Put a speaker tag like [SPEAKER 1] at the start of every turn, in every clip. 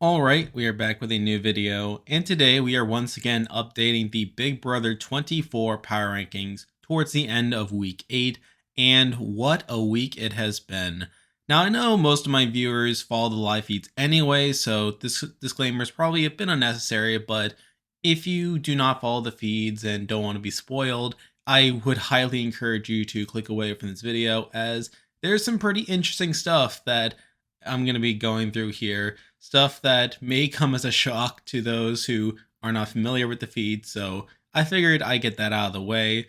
[SPEAKER 1] Alright, we are back with a new video, and today we are once again updating the Big Brother 24 power rankings towards the end of week 8, and what a week it has been. Now, I know most of my viewers follow the live feeds anyway, so this disclaimer is probably a bit unnecessary, but if you do not follow the feeds and don't want to be spoiled, I would highly encourage you to click away from this video, as there's some pretty interesting stuff that I'm going to be going through here, stuff that may come as a shock to those who are not familiar with the feed, so I figured I'd get that out of the way.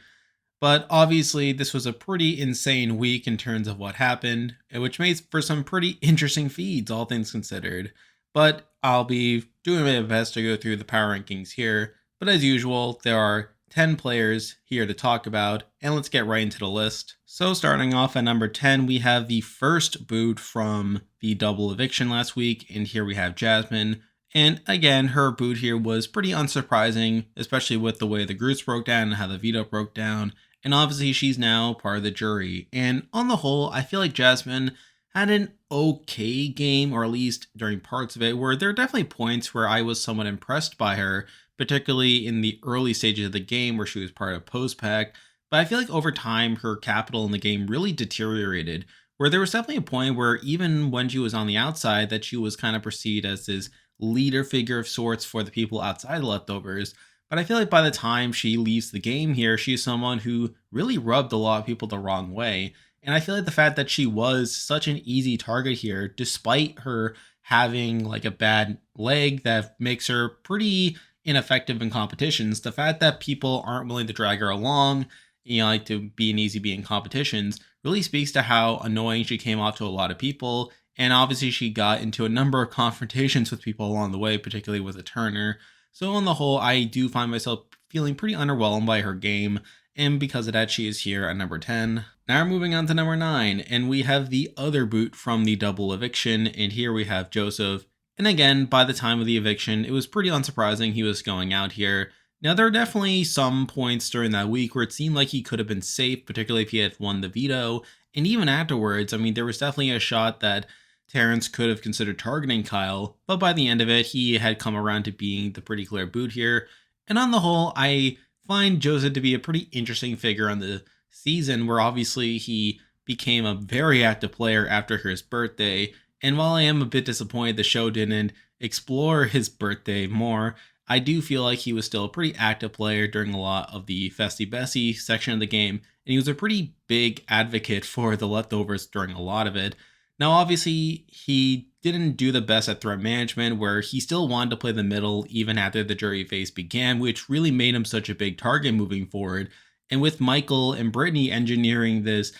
[SPEAKER 1] But obviously, this was a pretty insane week in terms of what happened, which made for some pretty interesting feeds, all things considered. But I'll be doing my best to go through the power rankings here. But as usual, there are 10 players here to talk about, and let's get right into the list. So starting off at number 10, we have the first boot from the double eviction last week, and here we have Jasmine. And again, her boot here was pretty unsurprising, especially with the way the groups broke down and how the veto broke down. And obviously, she's now part of the jury. And on the whole, I feel like Jasmine had an okay game, or at least during parts of it, where there are definitely points where I was somewhat impressed by her, particularly in the early stages of the game where she was part of post-pack. But I feel like over time, her capital in the game really deteriorated, where there was definitely a point where even when she was on the outside, that she was kind of perceived as this leader figure of sorts for the people outside the leftovers. But I feel like by the time she leaves the game here, she's someone who really rubbed a lot of people the wrong way. And I feel like the fact that she was such an easy target here, despite her having like a bad leg that makes her pretty ineffective in competitions, the fact that people aren't willing to drag her along, like to be an easy beat in competitions, really speaks to how annoying she came off to a lot of people. And obviously, she got into a number of confrontations with people along the way, particularly with a Turner. So, on the whole, I do find myself feeling pretty underwhelmed by her game, and because of that, she is here at number 10. Now we're moving on to number 9, and we have the other boot from the double eviction, and here we have Joseph. And again, by the time of the eviction, it was pretty unsurprising he was going out here. Now, there are definitely some points during that week where it seemed like he could have been safe, particularly if he had won the veto. And even afterwards, I mean, there was definitely a shot that Terence could have considered targeting Kyle, but by the end of it, he had come around to being the pretty clear boot here. And on the whole, I find Joseph to be a pretty interesting figure on the season, where obviously he became a very active player after his birthday. And while I am a bit disappointed the show didn't explore his birthday more, I do feel like he was still a pretty active player during a lot of the Festy Bessie section of the game, and he was a pretty big advocate for the leftovers during a lot of it. Now, obviously, he didn't do the best at threat management, where he still wanted to play the middle even after the jury phase began, which really made him such a big target moving forward. And with Michael and Brittany engineering this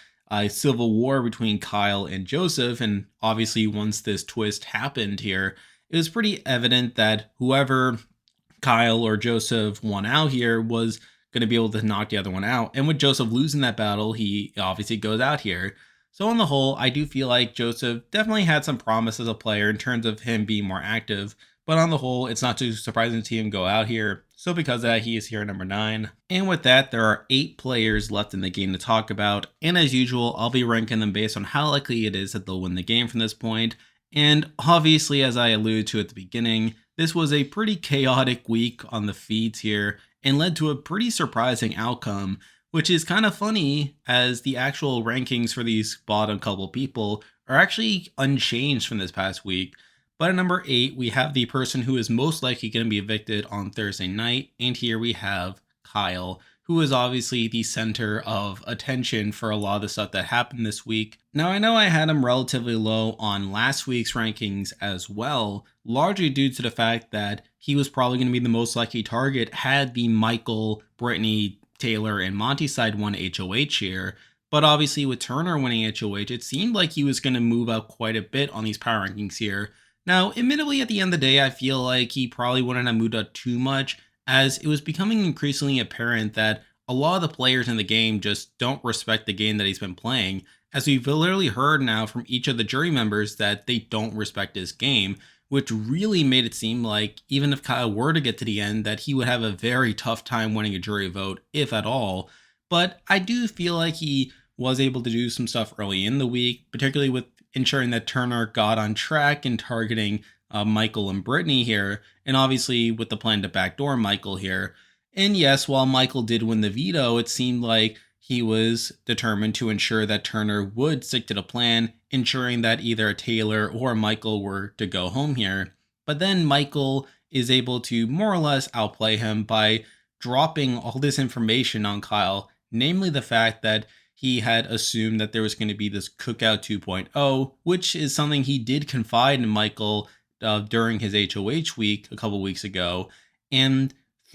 [SPEAKER 1] civil war between Kyle and Joseph, and obviously once this twist happened here, it was pretty evident that whoever Kyle or Joseph won out here was going to be able to knock the other one out. And with Joseph losing that battle, he obviously goes out here. So on the whole, I do feel like Joseph definitely had some promise as a player in terms of him being more active. But on the whole, it's not too surprising to see him go out here. So because of that, he is here at number 9. And with that, there are 8 players left in the game to talk about. And as usual, I'll be ranking them based on how likely it is that they'll win the game from this point. And obviously, as I alluded to at the beginning, this was a pretty chaotic week on the feeds here and led to a pretty surprising outcome, which is kind of funny as the actual rankings for these bottom couple people are actually unchanged from this past week. But at number 8, we have the person who is most likely going to be evicted on Thursday night, and here we have Kyle, who is obviously the center of attention for a lot of the stuff that happened this week. Now, I know I had him relatively low on last week's rankings as well, largely due to the fact that he was probably going to be the most likely target had the Michael, Brittany, Taylor, and Monty side won HOH here. But obviously with Turner winning HOH, it seemed like he was going to move up quite a bit on these power rankings here. Now, admittedly, at the end of the day, I feel like he probably wouldn't have moved up too much, as it was becoming increasingly apparent that a lot of the players in the game just don't respect the game that he's been playing, as we've literally heard now from each of the jury members that they don't respect his game, which really made it seem like even if Kyle were to get to the end, that he would have a very tough time winning a jury vote, if at all. But I do feel like he was able to do some stuff early in the week, particularly with ensuring that Turner got on track and targeting Michael and Brittany here, and obviously with the plan to backdoor Michael here. And yes, while Michael did win the veto, it seemed like he was determined to ensure that Turner would stick to the plan, ensuring that either Taylor or Michael were to go home here. But then Michael is able to more or less outplay him by dropping all this information on Kyle, namely the fact that he had assumed that there was going to be this Cookout 2.0, which is something he did confide in Michael during his HOH week a couple weeks ago. And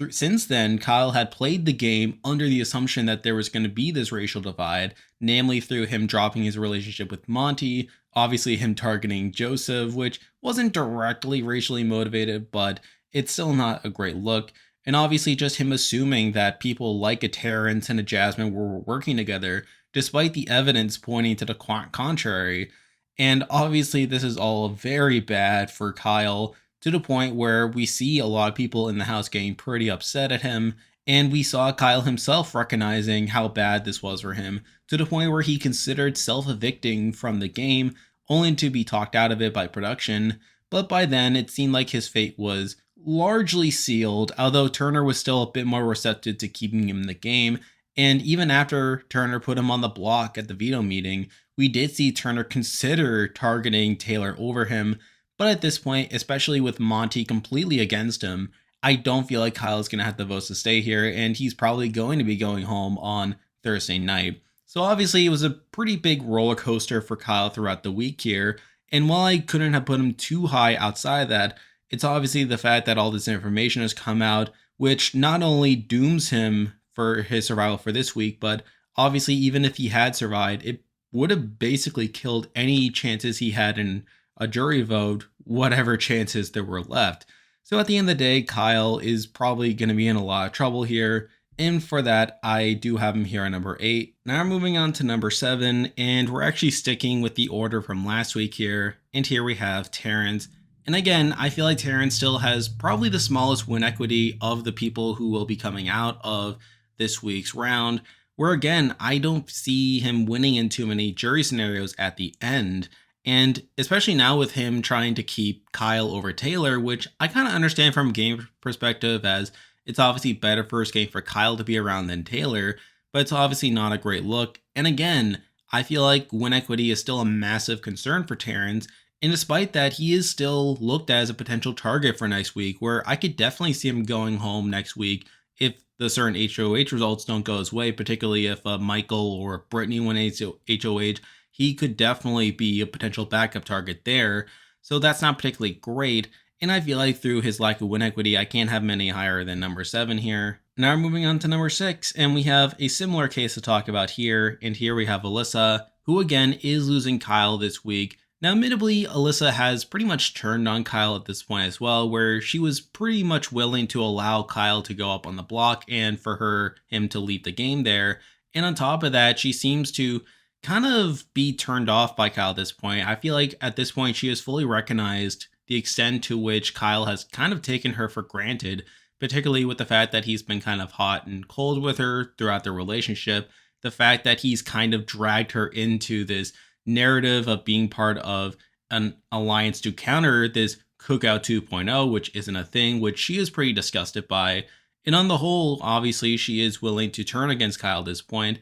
[SPEAKER 1] since then, Kyle had played the game under the assumption that there was going to be this racial divide, namely through him dropping his relationship with Monty, obviously him targeting Joseph, which wasn't directly racially motivated, but it's still not a great look. And obviously just him assuming that people like a Terence and a Jasmine were working together, despite the evidence pointing to the contrary. And obviously this is all very bad for Kyle, to the point where we see a lot of people in the house getting pretty upset at him. And we saw Kyle himself recognizing how bad this was for him, to the point where he considered self-evicting from the game, only to be talked out of it by production. But by then, it seemed like his fate was largely sealed, although Turner was still a bit more receptive to keeping him in the game. And even after Turner put him on the block at the veto meeting, we did see Turner consider targeting Taylor over him. But at this point, especially with Monty completely against him, I don't feel like Kyle's going to have the votes to stay here, and he's probably going to be going home on Thursday night. So obviously, it was a pretty big roller coaster for Kyle throughout the week here. And while I couldn't have put him too high outside that, it's obviously the fact that all this information has come out, which not only dooms him for his survival for this week, but obviously, even if he had survived, it would have basically killed any chances he had in a jury vote, whatever chances there were left. So at the end of the day, Kyle is probably going to be in a lot of trouble here. And for that, I do have him here at number 8. Now we're moving on to number 7, and we're actually sticking with the order from last week here. And here we have Terence. And again, I feel like Terence still has probably the smallest win equity of the people who will be coming out of this week's round, where again, I don't see him winning in too many jury scenarios at the end. And especially now with him trying to keep Kyle over Taylor, which I kind of understand from a game perspective, as it's obviously better first game for Kyle to be around than Taylor, but it's obviously not a great look. And again, I feel like win equity is still a massive concern for Terence. And despite that, he is still looked at as a potential target for next week, where I could definitely see him going home next week if the certain HOH results don't go his way, particularly if Michael or Brittany win HOH. He could definitely be a potential backup target there. So that's not particularly great. And I feel like through his lack of win equity, I can't have him any higher than number 7 here. Now we're moving on to number 6, and we have a similar case to talk about here. And here we have Alyssa, who again is losing Kyle this week. Now, admittedly, Alyssa has pretty much turned on Kyle at this point as well, where she was pretty much willing to allow Kyle to go up on the block and for him to lead the game there. And on top of that, she seems to kind of be turned off by Kyle at this point. I feel like at this point, she has fully recognized the extent to which Kyle has kind of taken her for granted, particularly with the fact that he's been kind of hot and cold with her throughout their relationship. The fact that he's kind of dragged her into this narrative of being part of an alliance to counter this Cookout 2.0, which isn't a thing, which she is pretty disgusted by. And on the whole, obviously, she is willing to turn against Kyle at this point.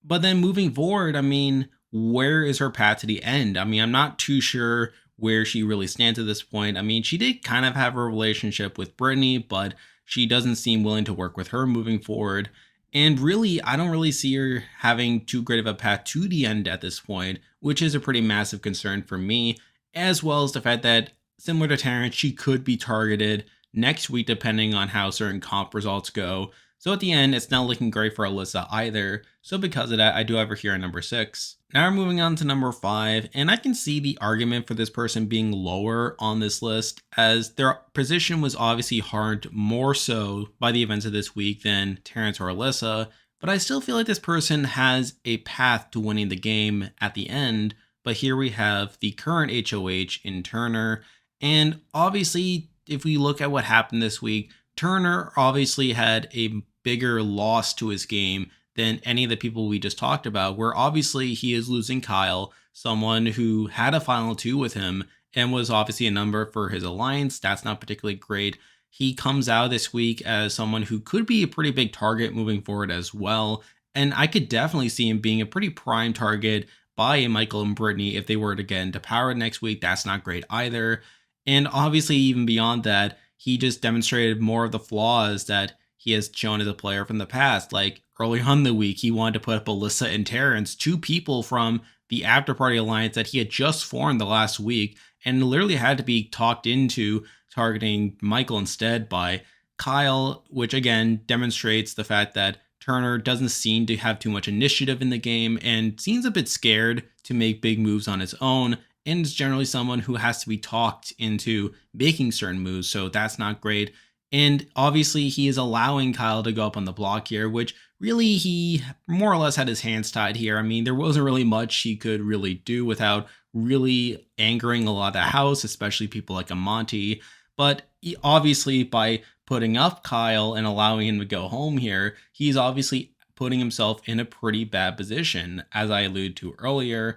[SPEAKER 1] But then moving forward, I mean, where is her path to the end? I mean, I'm not too sure where she really stands at this point. I mean, she did kind of have a relationship with Brittany, but she doesn't seem willing to work with her moving forward. And really, I don't really see her having too great of a path to the end at this point, which is a pretty massive concern for me, as well as the fact that, similar to Terence, she could be targeted next week depending on how certain comp results go. So at the end, it's not looking great for Alyssa either. So because of that, I do have her here at number 6. Now we're moving on to number 5, and I can see the argument for this person being lower on this list, as their position was obviously harmed more so by the events of this week than Terence or Alyssa, but I still feel like this person has a path to winning the game at the end. But here we have the current HOH in Turner, and obviously, if we look at what happened this week, Turner obviously had a bigger loss to his game than any of the people we just talked about, where obviously he is losing Kyle, someone who had a final 2 with him, and was obviously a number for his alliance. That's not particularly great. He comes out this week as someone who could be a pretty big target moving forward as well. And I could definitely see him being a pretty prime target by Michael and Brittany if they were to get into power next week. That's not great either. And obviously, even beyond that, he just demonstrated more of the flaws that he has shown as a player from the past. Like early on in the week, he wanted to put up Alyssa and Terence, two people from the After Party Alliance that he had just formed the last week, and literally had to be talked into targeting Michael instead by Kyle, which again demonstrates the fact that Turner doesn't seem to have too much initiative in the game and seems a bit scared to make big moves on his own, and is generally someone who has to be talked into making certain moves, so that's not great. And obviously, he is allowing Kyle to go up on the block here, which really he more or less had his hands tied here. I mean, there wasn't really much he could really do without really angering a lot of the house, especially people like a Monty. But obviously, by putting up Kyle and allowing him to go home here, he's obviously putting himself in a pretty bad position, as I alluded to earlier.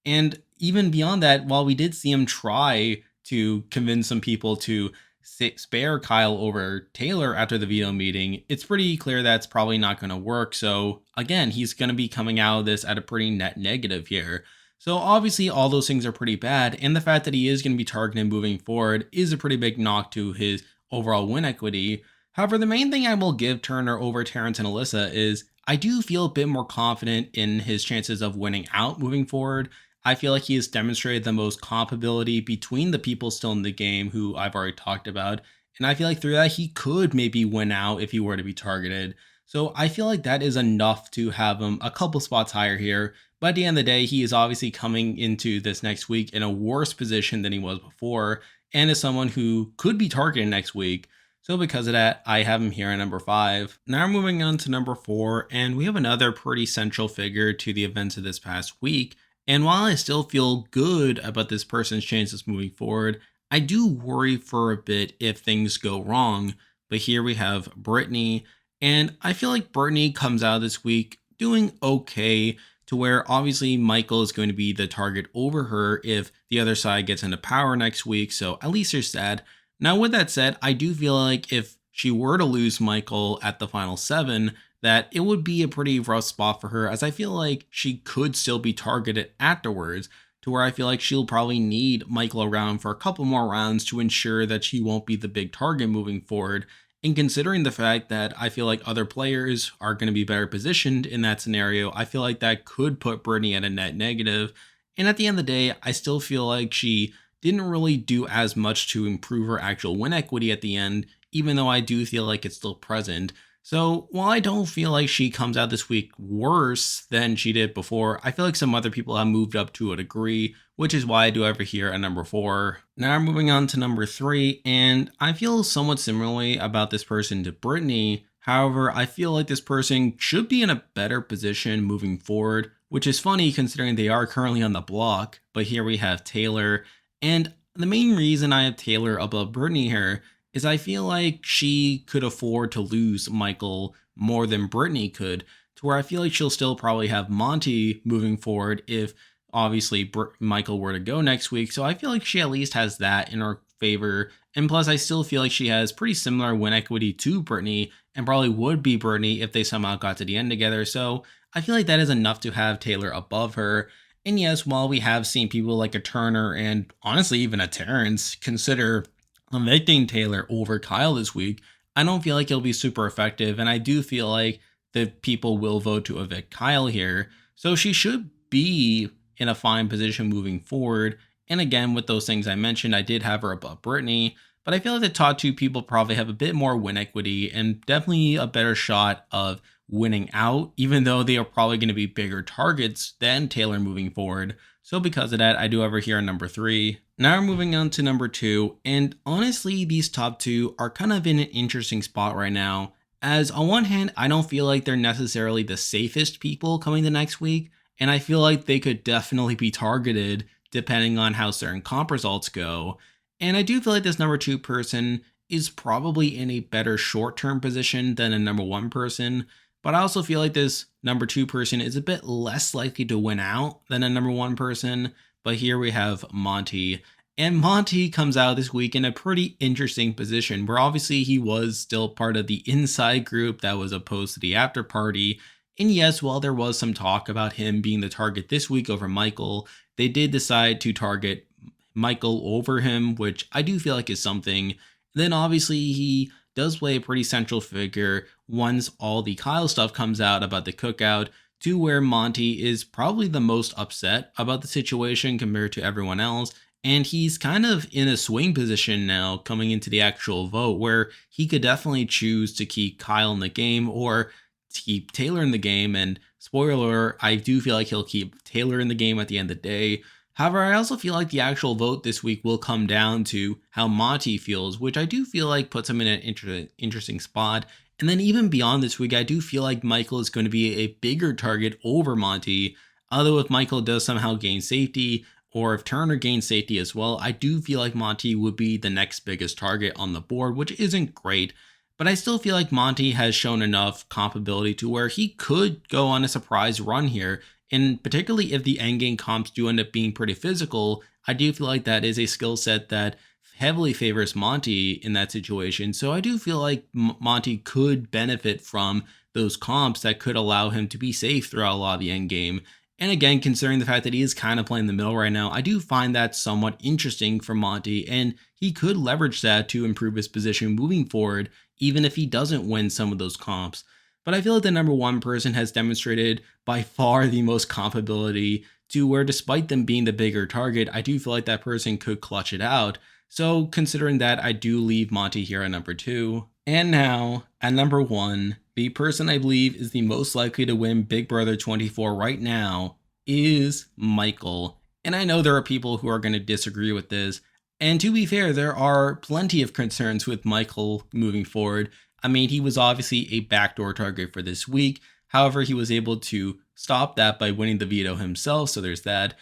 [SPEAKER 1] And even beyond that, while we did see him try to convince some people to spare Kyle over Taylor after the veto meeting, it's pretty clear that's probably not going to work. So again, he's going to be coming out of this at a pretty net negative here. So obviously all those things are pretty bad. And the fact that he is going to be targeted moving forward is a pretty big knock to his overall win equity. However, the main thing I will give Turner over Terence and Alyssa is I do feel a bit more confident in his chances of winning out moving forward. I feel like he has demonstrated the most compatibility between the people still in the game who I've already talked about. And I feel like through that, he could maybe win out if he were to be targeted. So I feel like that is enough to have him a couple spots higher here. But at the end of the day, he is obviously coming into this next week in a worse position than he was before, and is someone who could be targeted next week. So because of that, I have him here at number 5. Now moving on to number 4, and we have another pretty central figure to the events of this past week. And while I still feel good about this person's chances moving forward, I do worry for a bit if things go wrong. But here we have Brittany, and I feel like Brittany comes out this week doing okay, to where obviously Michael is going to be the target over her if the other side gets into power next week, so at least there's that. Now with that said, I do feel like if she were to lose Michael at the final 7, that it would be a pretty rough spot for her, as I feel like she could still be targeted afterwards, to where I feel like she'll probably need Michael around for a couple more rounds to ensure that she won't be the big target moving forward. And considering the fact that I feel like other players are going to be better positioned in that scenario, I feel like that could put Brittany at a net negative. And at the end of the day, I still feel like she didn't really do as much to improve her actual win equity at the end, even though I do feel like it's still present. So while I don't feel like she comes out this week worse than she did before, I feel like some other people have moved up to a degree, which is why I do have her here at number 4. Now moving on to number 3, and I feel somewhat similarly about this person to Brittany. However, I feel like this person should be in a better position moving forward, which is funny considering they are currently on the block. But here we have Taylor, and the main reason I have Taylor above Brittany here is I feel like she could afford to lose Michael more than Brittany could, to where I feel like she'll still probably have Monty moving forward if obviously Michael were to go next week. So I feel like she at least has that in her favor. And plus, I still feel like she has pretty similar win equity to Brittany, and probably would be Brittany if they somehow got to the end together. So I feel like that is enough to have Taylor above her. And yes, while we have seen people like a Turner and honestly even a Terence consider evicting Taylor over Kyle this week, I don't feel like it'll be super effective, and I do feel like the people will vote to evict Kyle here. So she should be in a fine position moving forward. And again, with those things I mentioned, I did have her above Brittany, but I feel like the top 2 people probably have a bit more win equity and definitely a better shot of winning out, even though they are probably going to be bigger targets than Taylor moving forward. So because of that, I do have her here at number 3. Now we're moving on to number 2, and honestly, these top 2 are kind of in an interesting spot right now, as on one hand, I don't feel like they're necessarily the safest people coming the next week, and I feel like they could definitely be targeted depending on how certain comp results go. And I do feel like this number 2 person is probably in a better short-term position than a number 1 person, but I also feel like this number 2 person is a bit less likely to win out than a number 1 person. But here we have Monty. And Monty comes out this week in a pretty interesting position where obviously he was still part of the inside group that was opposed to the after party. And yes, while there was some talk about him being the target this week over Michael, they did decide to target Michael over him, which I do feel like is something. Then obviously he does play a pretty central figure once all the Kyle stuff comes out about the cookout, to where Monty is probably the most upset about the situation compared to everyone else. And he's kind of in a swing position now coming into the actual vote where he could definitely choose to keep Kyle in the game or to keep Taylor in the game. And spoiler, I do feel like he'll keep Taylor in the game at the end of the day. However, I also feel like the actual vote this week will come down to how Monty feels, which I do feel like puts him in an interesting spot. And then even beyond this week, I do feel like Michael is going to be a bigger target over Monty. Although if Michael does somehow gain safety, or if Turner gains safety as well, I do feel like Monty would be the next biggest target on the board, which isn't great. But I still feel like Monty has shown enough compatibility to where he could go on a surprise run here. And particularly if the endgame comps do end up being pretty physical, I do feel like that is a skill set that heavily favors Monty in that situation. So I do feel like Monty could benefit from those comps that could allow him to be safe throughout a lot of the endgame. And again, considering the fact that he is kind of playing the middle right now, I do find that somewhat interesting for Monty, and he could leverage that to improve his position moving forward, even if he doesn't win some of those comps. But I feel like the number one person has demonstrated by far the most comp ability to where, despite them being the bigger target, I do feel like that person could clutch it out. So considering that, I do leave Monty here at number 2. And now, at number 1, the person I believe is the most likely to win Big Brother 24 right now is Michael. And I know there are people who are going to disagree with this. And to be fair, there are plenty of concerns with Michael moving forward. I mean, he was obviously a backdoor target for this week. However, he was able to stop that by winning the veto himself, so there's that.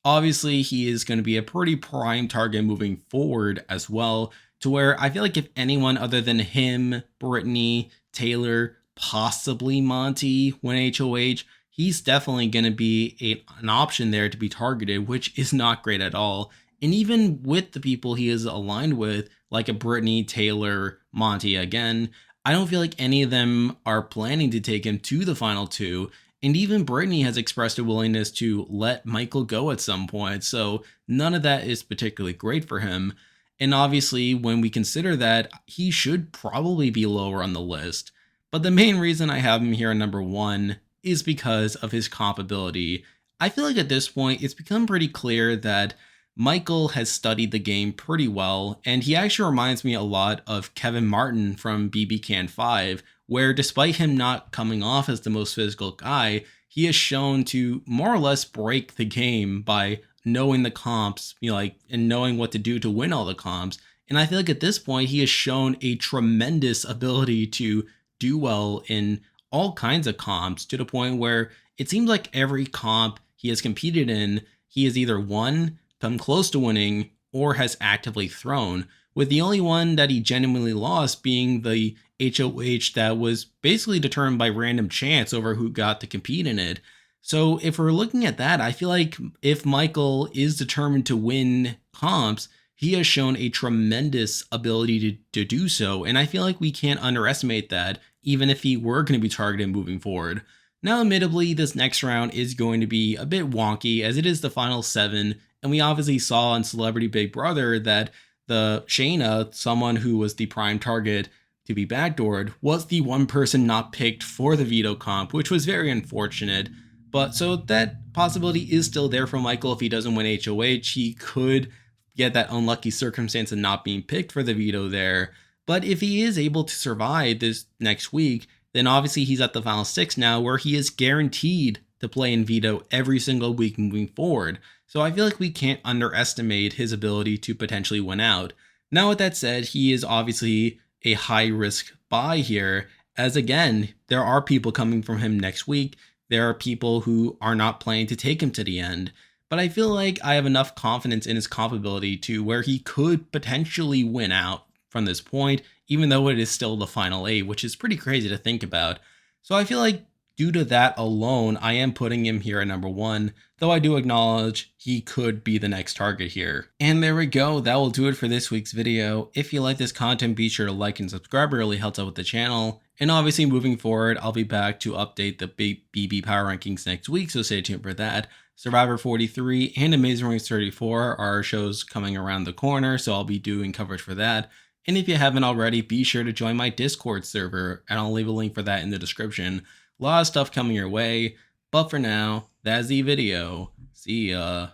[SPEAKER 1] Obviously, he is going to be a pretty prime target moving forward as well, to where I feel like if anyone other than him, Brittany, Taylor, possibly Monty win HOH, he's definitely going to be an option there to be targeted, which is not great at all. And even with the people he is aligned with, like a Brittany, Taylor, Monty again, I don't feel like any of them are planning to take him to the final 2. And even Brittany has expressed a willingness to let Michael go at some point. So none of that is particularly great for him. And obviously, when we consider that, he should probably be lower on the list. But the main reason I have him here at number 1 is because of his comp ability. I feel like at this point, it's become pretty clear that Michael has studied the game pretty well, and he actually reminds me a lot of Kevin Martin from BB Can 5, where despite him not coming off as the most physical guy, he has shown to more or less break the game by knowing the comps, and knowing what to do to win all the comps. And I feel like at this point, he has shown a tremendous ability to do well in all kinds of comps, to the point where it seems like every comp he has competed in, he has either won, come close to winning, or has actively thrown, with the only one that he genuinely lost being the HOH that was basically determined by random chance over who got to compete in it. So if we're looking at that, I feel like if Michael is determined to win comps, he has shown a tremendous ability to do so, and I feel like we can't underestimate that, even if he were going to be targeted moving forward. Now, admittedly, this next round is going to be a bit wonky, as it is the final 7, and we obviously saw on Celebrity Big Brother that the Shayna, someone who was the prime target to be backdoored, was the one person not picked for the veto comp, which was very unfortunate. But so that possibility is still there for Michael. If he doesn't win HOH, he could get that unlucky circumstance of not being picked for the veto there. But if he is able to survive this next week, then obviously he's at the final 6 now, where he is guaranteed to play in veto every single week moving forward. So I feel like we can't underestimate his ability to potentially win out. Now, with that said, he is obviously a high risk buy here, as again, there are people coming from him next week. There are people who are not planning to take him to the end. But I feel like I have enough confidence in his comp ability to where he could potentially win out from this point, even though it is still the final 8, which is pretty crazy to think about. So I feel like Due to that alone, I am putting him here at number 1, though I do acknowledge he could be the next target here. And there we go, that will do it for this week's video. If you like this content, be sure to like and subscribe, it really helps out with the channel. And obviously moving forward, I'll be back to update the big BB power rankings next week, so stay tuned for that. Survivor 43 and Amazing Race 34 are shows coming around the corner, so I'll be doing coverage for that. And if you haven't already, be sure to join my Discord server, and I'll leave a link for that in the description. A lot of stuff coming your way, but for now, that's the video. See ya.